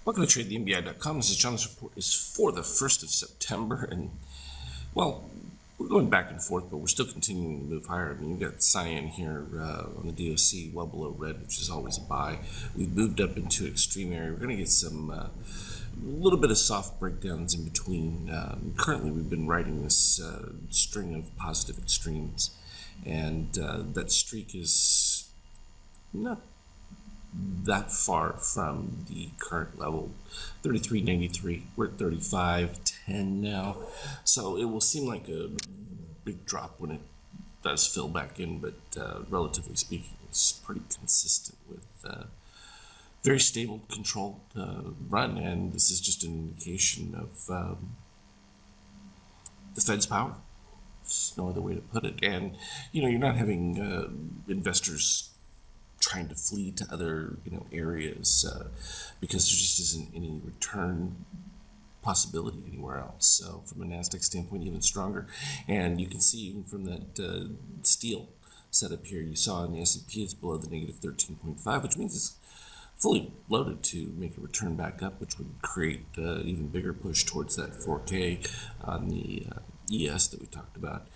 Welcome to TradeTheMBI.com. This is John. This report is for the 1st of September, and well, we're going back and forth, but we're still continuing to move higher. I mean, you've got cyan here on the DOC, well below red, which is always a buy. We've moved up into an extreme area. We're going to get some a little bit of soft breakdowns in between. Currently, we've been riding this string of positive extremes, and that streak is not that far from the current level, 33.93. We're at 35.10 now, so it will seem like a big drop when it does fill back in, but relatively speaking, it's pretty consistent with very stable, controlled run, and this is just an indication of the Fed's power. There's no other way to put it. And you're not having investors trying to flee to other areas because there just isn't any return possibility anywhere else. So from a NASDAQ standpoint, even stronger. And you can see even from that steel setup here, you saw in the S&P it's below the negative 13.5, which means it's fully loaded to make a return back up, which would create even bigger push towards that 4K on the ES that we talked about,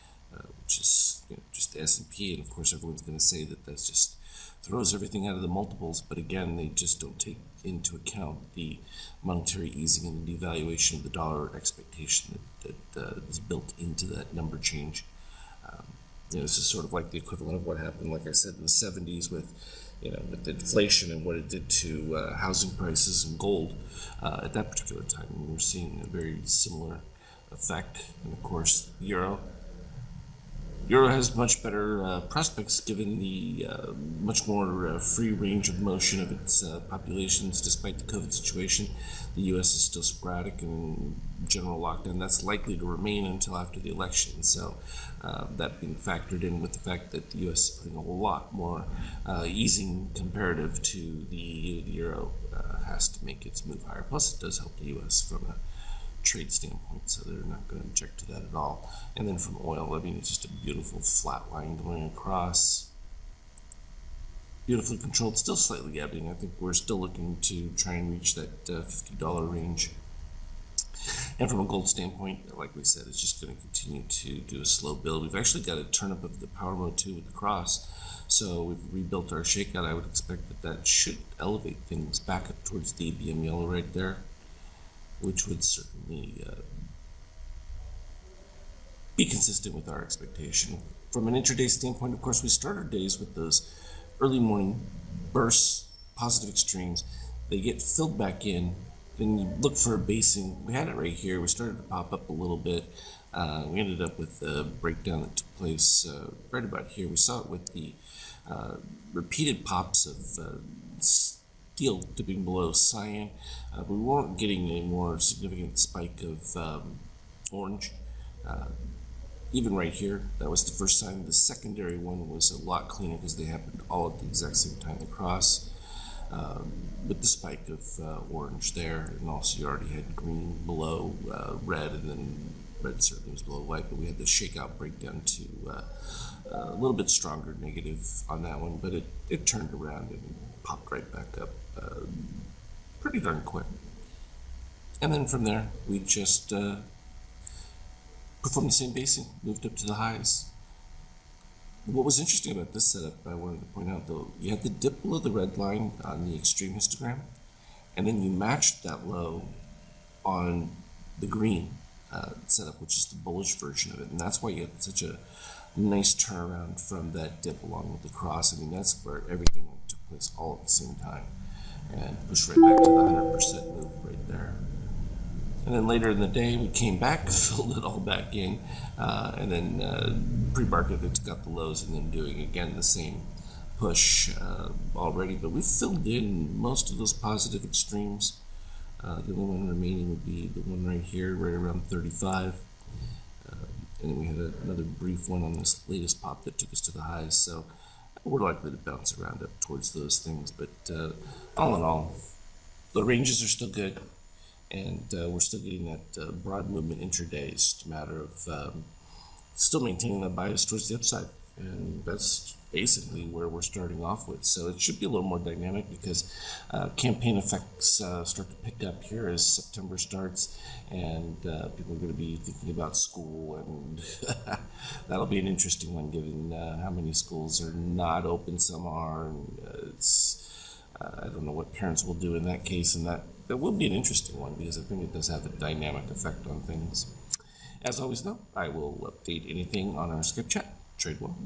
which is just the S&P. And of course, everyone's going to say that that's just throws everything out of the multiples, but again, they just don't take into account the monetary easing and the devaluation of the dollar expectation that is built into that number change. This is sort of like the equivalent of what happened, like I said, in the 70s with with inflation and what it did to housing prices and gold at that particular time. And we're seeing a very similar effect. And of course, Euro has much better prospects given the much more free range of motion of its populations despite the COVID situation. The U.S. is still sporadic and general lockdown. That's likely to remain until after the election. So that being factored in with the fact that the U.S. is putting a lot more easing comparative to the Euro has to make its move higher. Plus, it does help the U.S. from a trade standpoint, so they're not going to object to that at all. And then from oil, I mean, it's just a beautiful flat line going across, beautifully controlled, still slightly ebbing. I think we're still looking to try and reach that $50 range. And from a gold standpoint, like we said, it's just going to continue to do a slow build. We've actually got a turn up of the power mode too with the cross, so we've rebuilt our shakeout. I would expect that should elevate things back up towards the ABM yellow right there, which would certainly be consistent with our expectation. From an intraday standpoint, of course, we start our days with those early morning bursts, positive extremes. They get filled back in, then you look for a basing. We had it right here. We started to pop up a little bit. We ended up with a breakdown that took place right about here. We saw it with the repeated pops of steel dipping below cyan. We weren't getting a more significant spike of orange. Even right here, that was the first time. The secondary one was a lot cleaner because they happened all at the exact same time across. With the spike of orange there, and also you already had green below red, and then red certainly was below white, but we had the shakeout breakdown to a little bit stronger negative on that one, but it turned around and popped right back up pretty darn quick. And then from there, we just performed the same basing, moved up to the highs. What was interesting about this setup, I wanted to point out though, you had the dip below the red line on the extreme histogram, and then you matched that low on the green setup, which is the bullish version of it, and that's why you had such a nice turnaround from that dip along with the cross. I mean, that's where everything took place all at the same time and pushed right back to the 100% move right there. And then later in the day, we came back, filled it all back in, and then pre-market it took out the lows and then doing again the same push already. But we filled in most of those positive extremes. The only one remaining would be the one right here, right around 35. And then we had another brief one on this latest pop that took us to the highs. So we're likely to bounce around up towards those things. But all in all, the ranges are still good. And we're still getting that broad movement intraday. It's just a matter of still maintaining that bias towards the upside. And that's basically where we're starting off with. So it should be a little more dynamic because campaign effects start to pick up here as September starts, and people are going to be thinking about school, and that'll be an interesting one given how many schools are not open, some are, and I don't know what parents will do in that case, and that will be an interesting one because I think it does have a dynamic effect on things. As always, though, I will update anything on our Skip Chat. Trade well.